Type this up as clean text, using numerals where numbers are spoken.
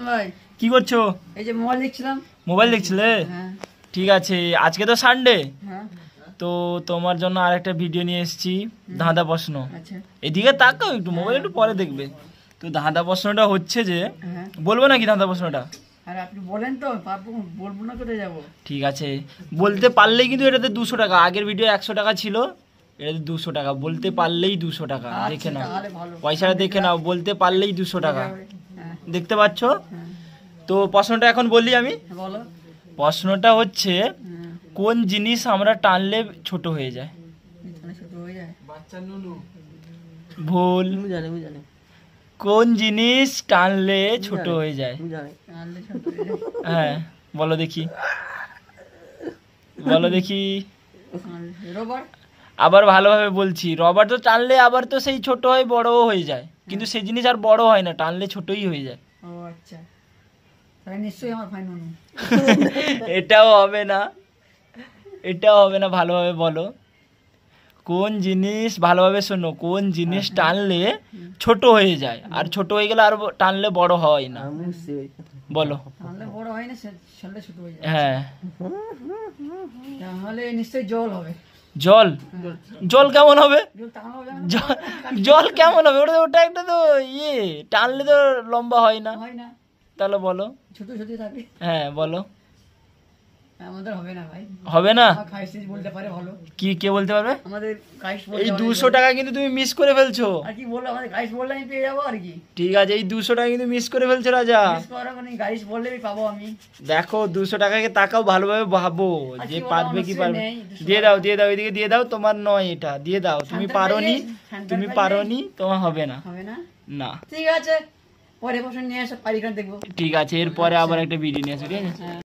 ভাই কি করছো? এই যে মোবাইল দেখছিলাম। মোবাইল দেখছিলে? হ্যাঁ ঠিক আছে, আজকে তো সানডে, হ্যাঁ তো তোমার জন্য আরেকটা ভিডিও নিয়ে এসেছি, ধাঁধা প্রশ্ন। আচ্ছা এদিকে তাকাও একটু, মোবাইল একটু পরে দেখবে। তো ধাঁধা প্রশ্নটা হচ্ছে যে, হ্যাঁ বলবো নাকি ধাঁধা প্রশ্নটা? আর আপনি বলেন তো পারবো, বলবো না কোথায় যাবো। ঠিক আছে, বলতে পারলেই কিন্তু এটাতে 200 টাকা। আগের ভিডিও 100 টাকা ছিল, এটাতে 200 টাকা। বলতে পারলেই 200 টাকা। দেখে নাও, তাহলে ভালো। পয়সাটা দেখে নাও। বলতে পারলেই 200 টাকা, হ্যাঁ দেখতে পাচ্ছ? হ্যাঁ তো প্রশ্নটা এখন বলি আমি। বলো। প্রশ্নটা হচ্ছে, হ্যাঁ কোন জিনিস আমরা টানলে ছোট হয়ে যায়? এখানে ছোট হয়ে যায়। ভুল। জানি কোন জিনিস টানলে ছোট হয়ে যায়? আনলে ছোট হয়ে যায়। হ্যাঁ, বলো দেখি, বলো দেখি। রোবট। আবার ভালোভাবে বলছি, রবার তো টানলে আবার তো সেই ছোট হয়, বড়ও হয়ে যায়, কিন্তু সেই জিনিস আর বড় হয় না, টানলে ছোটই হয়ে যায়। ও আচ্ছা, তাহলে নিশ্চয়ই আমার ভাই নুনু। এটাও হবে না, এটাও হবে না। ভালোভাবে বলো, কোন জিনিস, ভালোভাবে শোনো, কোন জিনিস টানলে ছোট হয়ে যায় আর ছোট হয়ে গেলে আর টানলে বড় হয় না? বলো। তাহলে বড় হয় না, সেটা ছোট হয়ে যায়। হ্যাঁ, তাহলে নিশ্চয়ই জল হবে। জল? জল কেমন হবে? জল টানা হবে না? জল কেমন হবে? ওটা ওটা একটা তো ইয়ে, টানলে তো লম্বা হয় না। হয় না, তাহলে বলো। ছোট ছোট থাকে। হ্যাঁ বলো। আমাদের হবে না ভাই। হবে না? আমার খাইস বলতে পারে ভালো। কি, কে বলতে পারবে? আমাদের গাইস বলতে এই পারে 200 ভালো। টাকা কিন্তু তুমি মিস করে ফেলছো। আর কি বললো, আমাদের গাইস বললে আমি পেয়ে যাবো আর কি। ঠিক আছে, এই 200 টাকা কিন্তু মিস করে ফেলছো রাজা। মিস করা মানে গাইস বললে পাবো আমি। দেখো 200 টাকাকে তাকাও, ভালোভাবে ভাবো আর যে কি বলো, পারবে কি আমার পারবে। নেই, 200 দিয়ে দাও, দিয়ে দাও, এদিকে দিয়ে দাও। তোমার নয় এটা, দিয়ে দাও। তুমি শান্তার পারোনি, পাইলে, তুমি শান্তার পারোনি, তোমার হবে না। হবে না। না, ঠিক আছে, পরে বছর নিয়ে আসো, পারি দেখবো। ঠিক আছে, এরপরে আবার একটা ভিডিও নিয়ে আসো, ঠিক আছে?